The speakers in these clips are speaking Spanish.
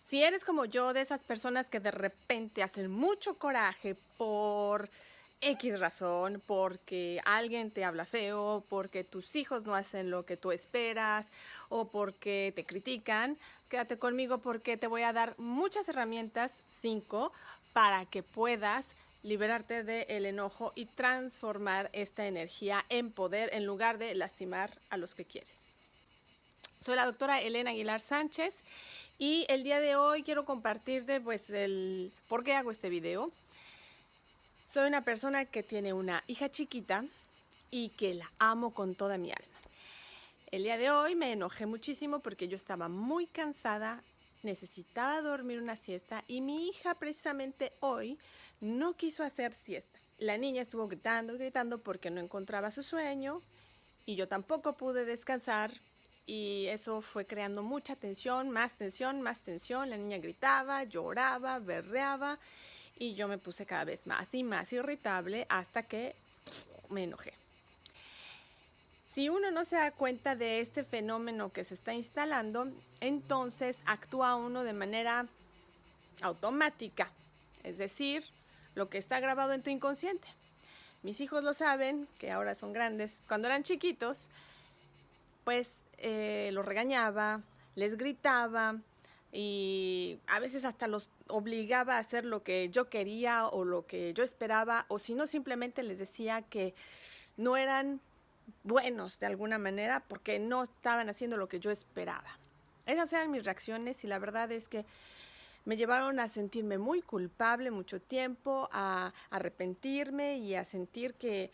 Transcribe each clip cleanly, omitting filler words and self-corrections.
Si eres como yo, de esas personas que de repente hacen mucho coraje por X razón, porque alguien te habla feo, porque tus hijos no hacen lo que tú esperas o porque te critican, quédate conmigo porque te voy a dar muchas herramientas, 5, para que puedas liberarte del enojo y transformar esta energía en poder en lugar de lastimar a los que quieres. Soy la doctora Elena Aguilar Sánchez y el día de hoy quiero compartirte pues el por qué hago este video. Soy una persona que tiene una hija chiquita y que la amo con toda mi alma. El día de hoy me enojé muchísimo porque yo estaba muy cansada, necesitaba dormir una siesta y mi hija precisamente hoy no quiso hacer siesta. La niña estuvo gritando, gritando porque no encontraba su sueño y yo tampoco pude descansar y eso fue creando mucha tensión, más tensión, más tensión. La niña gritaba, lloraba, berreaba y yo me puse cada vez más y más irritable hasta que me enojé. Si uno no se da cuenta de este fenómeno que se está instalando, entonces actúa uno de manera automática, es decir, lo que está grabado en tu inconsciente. Mis hijos lo saben, que ahora son grandes. Cuando eran chiquitos, pues los regañaba, les gritaba y a veces hasta los obligaba a hacer lo que yo quería o lo que yo esperaba, o si no, simplemente les decía que no eran buenos de alguna manera porque no estaban haciendo lo que yo esperaba. Esas eran mis reacciones y la verdad es que me llevaron a sentirme muy culpable mucho tiempo, a arrepentirme y a sentir que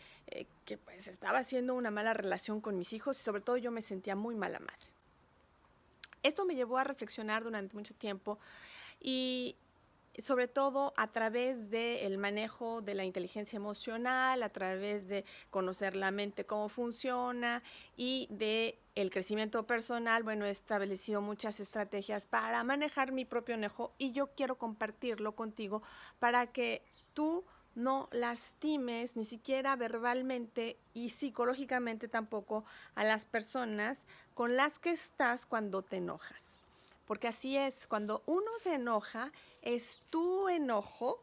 pues estaba haciendo una mala relación con mis hijos y sobre todo yo me sentía muy mala madre. Esto me llevó a reflexionar durante mucho tiempo y sobre todo a través del manejo de la inteligencia emocional, a través de conocer la mente, cómo funciona y de el crecimiento personal. Bueno, he establecido muchas estrategias para manejar mi propio enojo y yo quiero compartirlo contigo para que tú no lastimes ni siquiera verbalmente y psicológicamente tampoco a las personas con las que estás cuando te enojas. Porque así es, cuando uno se enoja, es tu enojo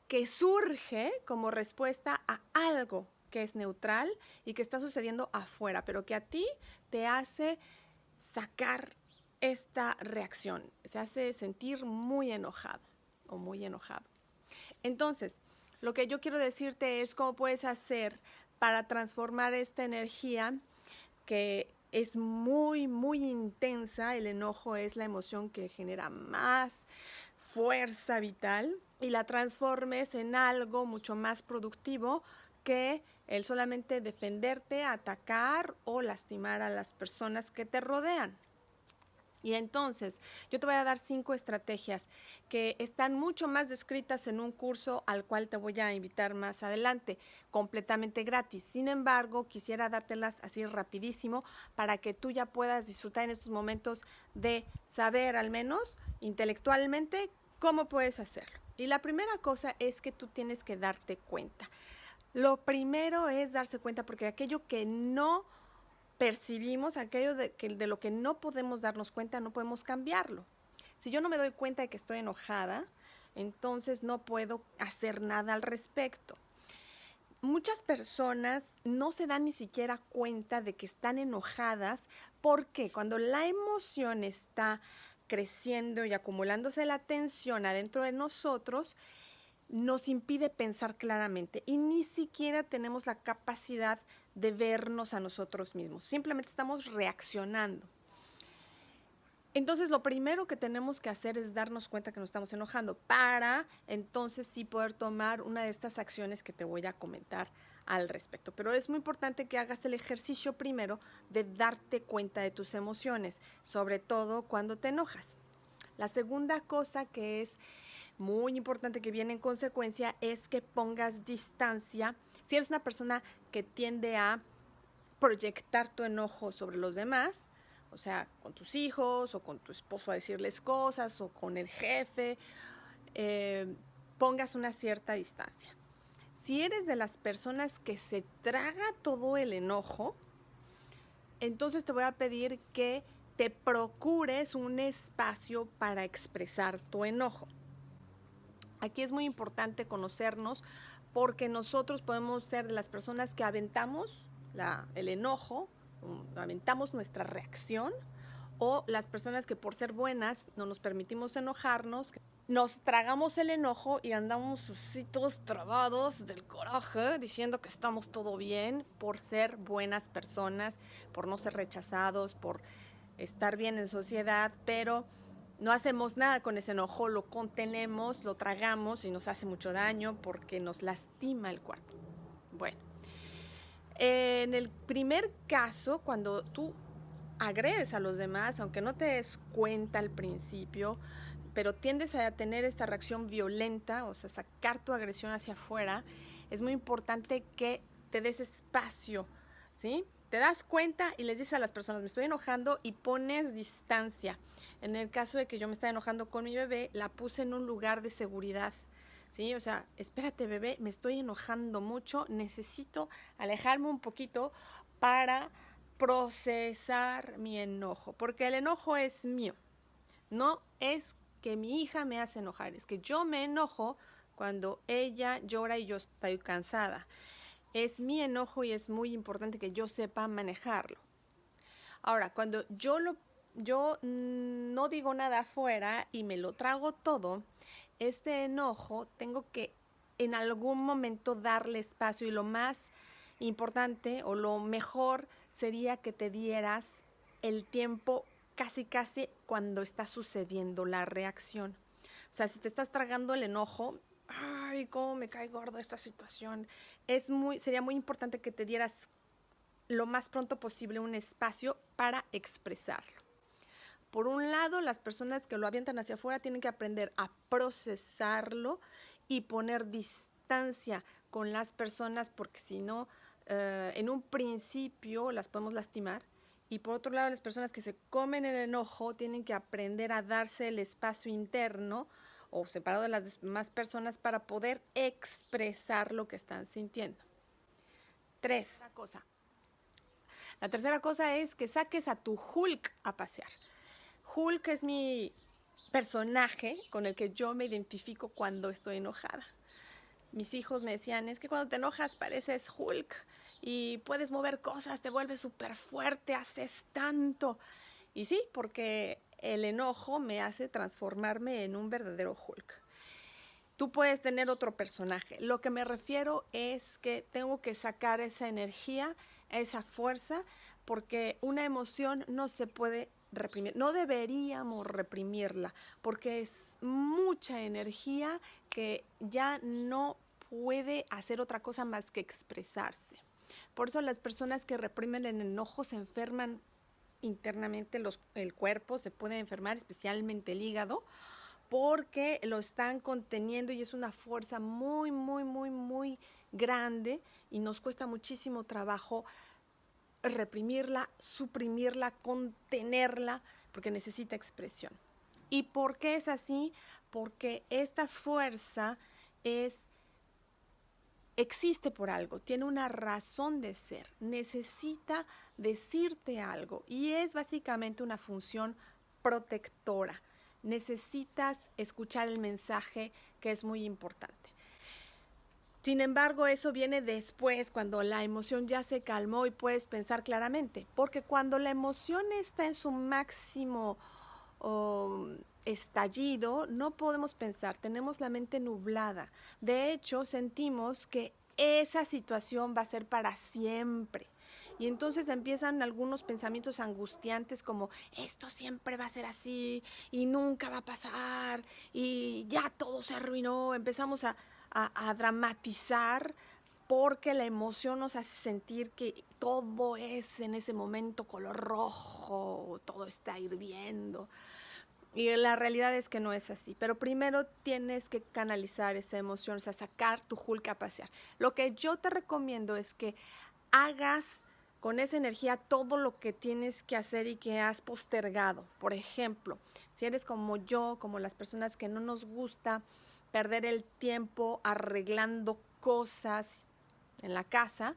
que surge como respuesta a algo que es neutral y que está sucediendo afuera, pero que a ti te hace sacar esta reacción, se hace sentir muy enojado o muy enojado. Entonces, lo que yo quiero decirte es cómo puedes hacer para transformar esta energía que es muy, muy intensa. El enojo es la emoción que genera más fuerza vital y la transformes en algo mucho más productivo que el solamente defenderte, atacar o lastimar a las personas que te rodean. Y entonces, yo te voy a dar 5 estrategias que están mucho más descritas en un curso al cual te voy a invitar más adelante, completamente gratis. Sin embargo, quisiera dártelas así rapidísimo para que tú ya puedas disfrutar en estos momentos de saber, al menos intelectualmente, cómo puedes hacerlo. Y la primera cosa es que tú tienes que darte cuenta. Lo primero es darse cuenta porque aquello que no percibimos, aquello de lo que no podemos darnos cuenta, no podemos cambiarlo. Si yo no me doy cuenta de que estoy enojada, entonces no puedo hacer nada al respecto. Muchas personas no se dan ni siquiera cuenta de que están enojadas porque cuando la emoción está creciendo y acumulándose la tensión adentro de nosotros, nos impide pensar claramente y ni siquiera tenemos la capacidad de vernos a nosotros mismos. Simplemente estamos reaccionando. Entonces, lo primero que tenemos que hacer es darnos cuenta que nos estamos enojando para entonces sí poder tomar una de estas acciones que te voy a comentar al respecto. Pero es muy importante que hagas el ejercicio primero de darte cuenta de tus emociones, sobre todo cuando te enojas. La segunda cosa que es muy importante que viene en consecuencia es que pongas distancia. Si eres una persona que tiende a proyectar tu enojo sobre los demás, o sea, con tus hijos o con tu esposo a decirles cosas o con el jefe, pongas una cierta distancia. Si eres de las personas que se traga todo el enojo, entonces te voy a pedir que te procures un espacio para expresar tu enojo. Aquí es muy importante conocernos porque nosotros podemos ser de las personas que aventamos el enojo, aventamos nuestra reacción, o las personas que por ser buenas no nos permitimos enojarnos, nos tragamos el enojo y andamos así todos trabados del coraje, diciendo que estamos todo bien por ser buenas personas, por no ser rechazados, por estar bien en sociedad, pero no hacemos nada con ese enojo, lo contenemos, lo tragamos y nos hace mucho daño porque nos lastima el cuerpo. Bueno, en el primer caso, cuando tú agredes a los demás, aunque no te des cuenta al principio, pero tiendes a tener esta reacción violenta, o sea, sacar tu agresión hacia afuera, es muy importante que te des espacio, ¿sí? Te das cuenta y les dices a las personas, me estoy enojando, y pones distancia. En el caso de que yo me estaba enojando con mi bebé, la puse en un lugar de seguridad, ¿sí? O sea, espérate, bebé, me estoy enojando mucho, necesito alejarme un poquito para procesar mi enojo, porque el enojo es mío, no es que mi hija me hace enojar, es que yo me enojo cuando ella llora y yo estoy cansada. Es mi enojo y es muy importante que yo sepa manejarlo. Ahora, cuando yo no digo nada afuera y me lo trago todo, este enojo tengo que en algún momento darle espacio, y lo más importante o lo mejor sería que te dieras el tiempo casi cuando está sucediendo la reacción. O sea, si te estás tragando el enojo, ay, cómo me cae gordo esta situación, sería muy importante que te dieras lo más pronto posible un espacio para expresarlo. Por un lado, las personas que lo avientan hacia afuera tienen que aprender a procesarlo y poner distancia con las personas, porque si no, en un principio las podemos lastimar. Y por otro lado, las personas que se comen el enojo tienen que aprender a darse el espacio interno o separado de las demás personas para poder expresar lo que están sintiendo. La tercera cosa es que saques a tu Hulk a pasear. Hulk es mi personaje con el que yo me identifico cuando estoy enojada. Mis hijos me decían, es que cuando te enojas pareces Hulk y puedes mover cosas, te vuelves súper fuerte, haces tanto. Y sí, porque el enojo me hace transformarme en un verdadero Hulk. Tú puedes tener otro personaje. Lo que me refiero es que tengo que sacar esa energía, esa fuerza, porque una emoción no se puede reprimir. No deberíamos reprimirla, porque es mucha energía que ya no puede hacer otra cosa más que expresarse. Por eso las personas que reprimen el enojo se enferman internamente, el cuerpo se puede enfermar, especialmente el hígado, porque lo están conteniendo y es una fuerza muy, muy, muy, muy grande y nos cuesta muchísimo trabajo reprimirla, suprimirla, contenerla, porque necesita expresión. ¿Y por qué es así? Porque esta fuerza existe por algo, tiene una razón de ser, necesita decirte algo y es básicamente una función protectora. Necesitas escuchar el mensaje, que es muy importante. Sin embargo, eso viene después, cuando la emoción ya se calmó y puedes pensar claramente, porque cuando la emoción está en su máximo estallido, no podemos pensar, tenemos la mente nublada. De hecho, sentimos que esa situación va a ser para siempre. Y entonces empiezan algunos pensamientos angustiantes como esto siempre va a ser así y nunca va a pasar y ya todo se arruinó. Empezamos a dramatizar porque la emoción nos hace sentir que todo es en ese momento color rojo, todo está hirviendo. Y la realidad es que no es así. Pero primero tienes que canalizar esa emoción, o sea, sacar tu Hulk a pasear. Lo que yo te recomiendo es que hagas con esa energía todo lo que tienes que hacer y que has postergado. Por ejemplo, si eres como yo, como las personas que no nos gusta perder el tiempo arreglando cosas en la casa,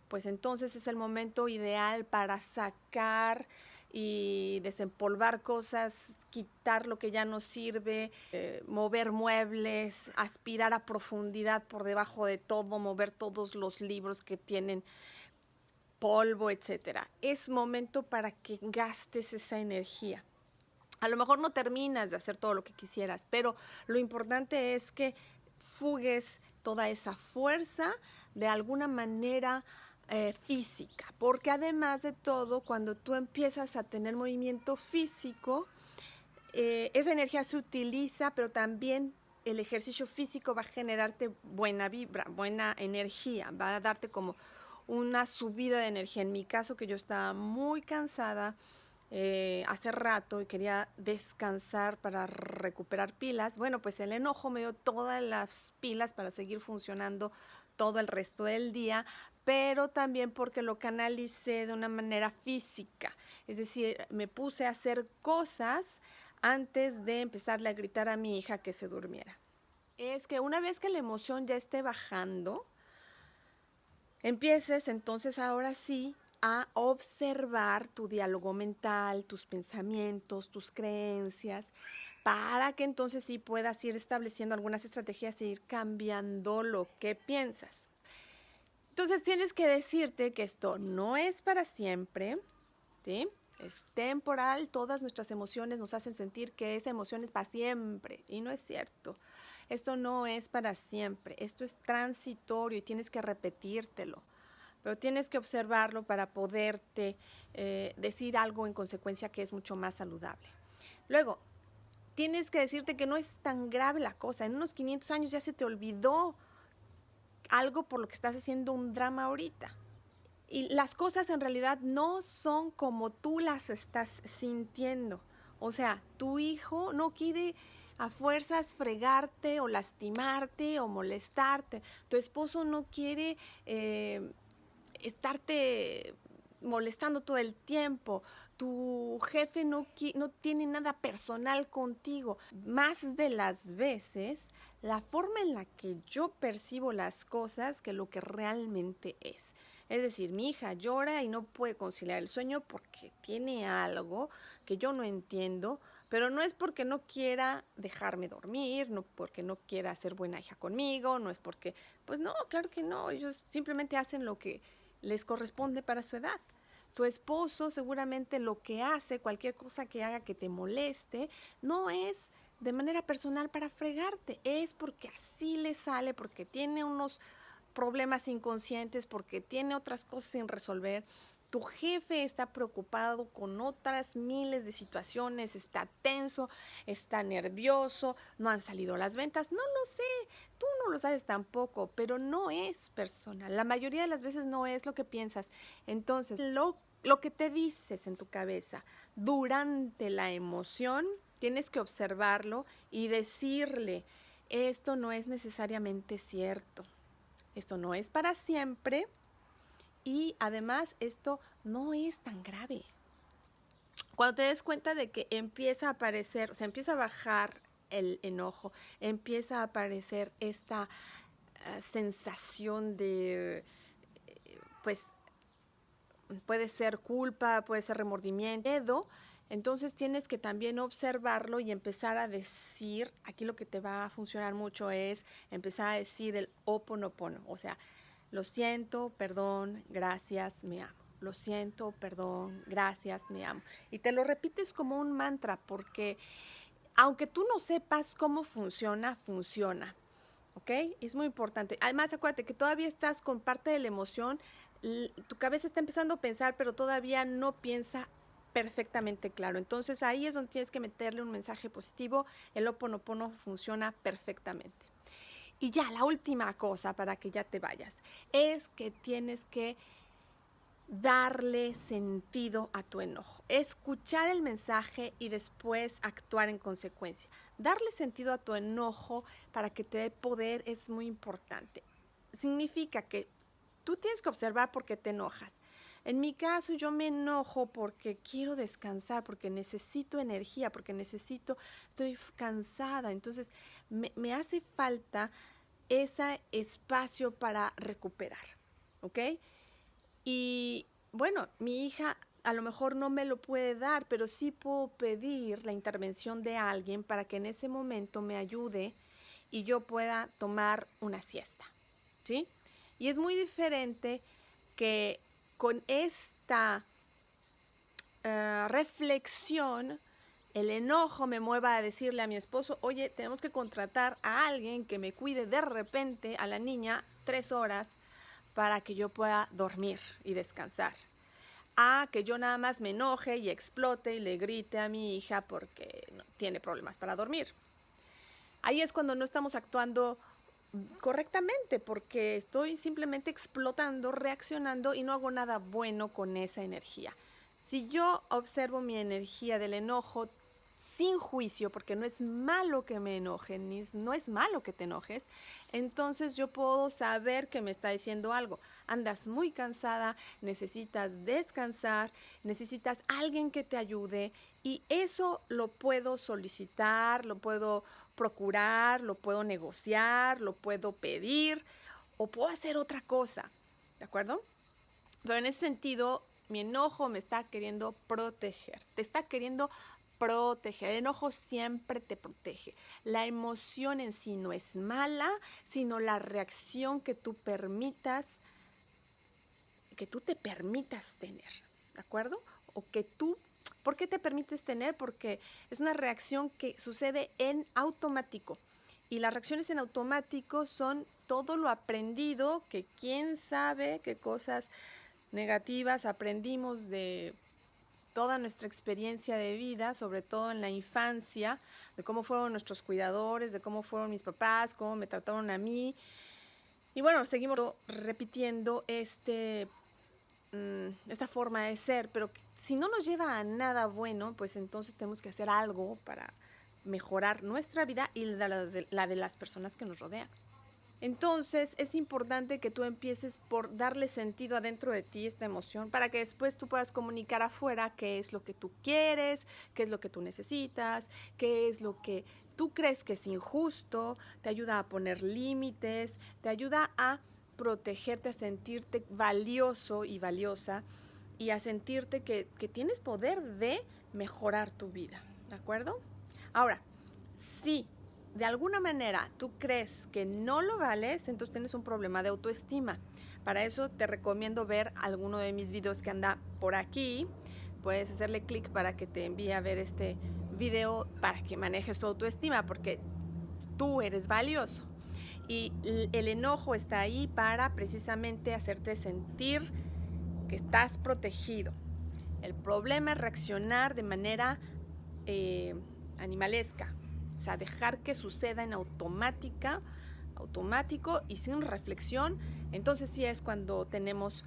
pues entonces es el momento ideal para sacar y desempolvar cosas, quitar lo que ya no sirve, mover muebles, aspirar a profundidad por debajo de todo, mover todos los libros que tienen polvo, etcétera. Es momento para que gastes esa energía. A lo mejor no terminas de hacer todo lo que quisieras, pero lo importante es que fugues toda esa fuerza de alguna manera física, porque además de todo, cuando tú empiezas a tener movimiento físico, esa energía se utiliza, pero también el ejercicio físico va a generarte buena vibra, buena energía, va a darte como una subida de energía. En mi caso, que yo estaba muy cansada hace rato y quería descansar para recuperar pilas, bueno, pues el enojo me dio todas las pilas para seguir funcionando todo el resto del día, pero también porque lo canalicé de una manera física, es decir, me puse a hacer cosas antes de empezarle a gritar a mi hija que se durmiera. Es que una vez que la emoción ya esté bajando, empieces entonces ahora sí a observar tu diálogo mental, tus pensamientos, tus creencias, para que entonces sí puedas ir estableciendo algunas estrategias e ir cambiando lo que piensas. Entonces tienes que decirte que esto no es para siempre, ¿sí? Es temporal, todas nuestras emociones nos hacen sentir que esa emoción es para siempre y no es cierto. Esto no es para siempre, esto es transitorio y tienes que repetírtelo, pero tienes que observarlo para poderte decir algo en consecuencia que es mucho más saludable. Luego, tienes que decirte que no es tan grave la cosa, en unos 500 años ya se te olvidó algo por lo que estás haciendo un drama ahorita. Y las cosas en realidad no son como tú las estás sintiendo. O sea, tu hijo no quiere a fuerzas fregarte o lastimarte o molestarte. Tu esposo no quiere estarte molestando todo el tiempo. Tu jefe no tiene nada personal contigo. Más de las veces, la forma en la que yo percibo las cosas que lo que realmente es. Es decir, mi hija llora y no puede conciliar el sueño porque tiene algo que yo no entiendo, pero no es porque no quiera dejarme dormir, no porque no quiera ser buena hija conmigo, no es porque, pues no, claro que no, ellos simplemente hacen lo que les corresponde para su edad. Tu esposo seguramente lo que hace, cualquier cosa que haga que te moleste, no es de manera personal para fregarte, es porque así le sale, porque tiene unos problemas inconscientes, porque tiene otras cosas sin resolver. Tu jefe está preocupado con otras miles de situaciones, está tenso, está nervioso, no han salido las ventas, no lo sé, tú no lo sabes tampoco, pero no es personal. La mayoría de las veces no es lo que piensas. Entonces, lo que te dices en tu cabeza durante la emoción, tienes que observarlo y decirle, esto no es necesariamente cierto. Esto no es para siempre y además esto no es tan grave. Cuando te des cuenta de que empieza a aparecer, o sea, empieza a bajar el enojo, empieza a aparecer esta sensación de, pues, puede ser culpa, puede ser remordimiento, miedo, entonces tienes que también observarlo y empezar a decir, aquí lo que te va a funcionar mucho es empezar a decir el Ho'oponopono, o sea, lo siento, perdón, gracias, me amo. Lo siento, perdón, gracias, me amo. Y te lo repites como un mantra porque aunque tú no sepas cómo funciona, funciona. ¿Ok? Es muy importante. Además, acuérdate que todavía estás con parte de la emoción, tu cabeza está empezando a pensar, pero todavía no piensa perfectamente claro. Entonces ahí es donde tienes que meterle un mensaje positivo. El Ho'oponopono funciona perfectamente. Y ya, la última cosa para que ya te vayas, es que tienes que darle sentido a tu enojo, escuchar el mensaje y después actuar en consecuencia. Darle sentido a tu enojo para que te dé poder es muy importante. Significa que tú tienes que observar por qué te enojas. En mi caso, yo me enojo porque quiero descansar, porque necesito energía, porque estoy cansada. Entonces, me hace falta ese espacio para recuperar, ¿ok? Y bueno, mi hija a lo mejor no me lo puede dar, pero sí puedo pedir la intervención de alguien para que en ese momento me ayude y yo pueda tomar una siesta, ¿sí? Y es muy diferente que con esta reflexión el enojo me mueva a decirle a mi esposo, oye, tenemos que contratar a alguien que me cuide de repente a la niña 3 horas para que yo pueda dormir y descansar. A que yo nada más me enoje y explote y le grite a mi hija porque no, tiene problemas para dormir. Ahí es cuando no estamos actuando correctamente porque estoy simplemente explotando, reaccionando y no hago nada bueno con esa energía. Si yo observo mi energía del enojo sin juicio, porque no es malo que me enoje, ni no es malo que te enojes, entonces yo puedo saber que me está diciendo algo. Andas muy cansada, necesitas descansar, necesitas alguien que te ayude y eso lo puedo solicitar, lo puedo procurar, lo puedo negociar, lo puedo pedir o puedo hacer otra cosa, ¿de acuerdo? Pero en ese sentido, mi enojo me está queriendo proteger, te está queriendo proteger. El enojo siempre te protege. La emoción en sí no es mala, sino la reacción que tú permitas, que tú te permitas tener, ¿de acuerdo? O que tú, ¿por qué te permites tener? Porque es una reacción que sucede en automático. Y las reacciones en automático son todo lo aprendido, que quién sabe qué cosas negativas aprendimos de toda nuestra experiencia de vida, sobre todo en la infancia, de cómo fueron nuestros cuidadores, de cómo fueron mis papás, cómo me trataron a mí. Y bueno, seguimos repitiendo esta forma de ser, pero si no nos lleva a nada bueno, pues entonces tenemos que hacer algo para mejorar nuestra vida y la de las personas que nos rodean. Entonces es importante que tú empieces por darle sentido adentro de ti esta emoción para que después tú puedas comunicar afuera qué es lo que tú quieres, qué es lo que tú necesitas, qué es lo que tú crees que es injusto, te ayuda a poner límites, te ayuda a protegerte, a sentirte valioso y valiosa y a sentirte que tienes poder de mejorar tu vida, ¿de acuerdo? Ahora, sí. De alguna manera tú crees que no lo vales, entonces tienes un problema de autoestima. Para eso te recomiendo ver alguno de mis videos que anda por aquí. Puedes hacerle clic para que te envíe a ver este video para que manejes tu autoestima, porque tú eres valioso. Y el enojo está ahí para precisamente hacerte sentir que estás protegido. El problema es reaccionar de manera animalesca. O sea, dejar que suceda en automático y sin reflexión. Entonces sí es cuando tenemos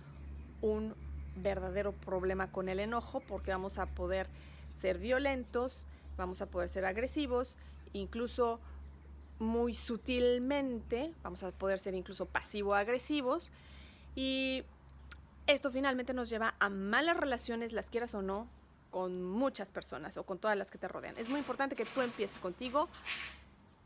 un verdadero problema con el enojo, porque vamos a poder ser violentos, vamos a poder ser agresivos, incluso muy sutilmente, vamos a poder ser incluso pasivo-agresivos. Y esto finalmente nos lleva a malas relaciones, las quieras o no, con muchas personas o con todas las que te rodean. Es muy importante que tú empieces contigo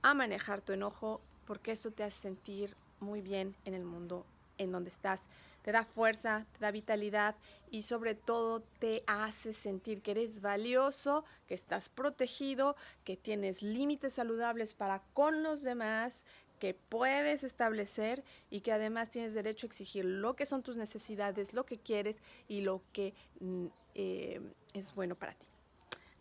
a manejar tu enojo porque eso te hace sentir muy bien en el mundo en donde estás. Te da fuerza, te da vitalidad y sobre todo te hace sentir que eres valioso, que estás protegido, que tienes límites saludables para con los demás, que puedes establecer y que además tienes derecho a exigir lo que son tus necesidades, lo que quieres y lo que es bueno para ti.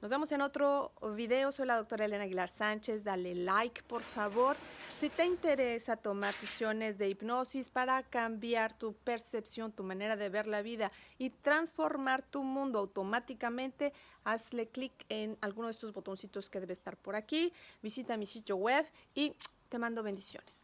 Nos vemos en otro video. Soy la doctora Elena Aguilar Sánchez. Dale like, por favor. Si te interesa tomar sesiones de hipnosis para cambiar tu percepción, tu manera de ver la vida y transformar tu mundo automáticamente, hazle clic en alguno de estos botoncitos que debe estar por aquí. Visita mi sitio web y te mando bendiciones.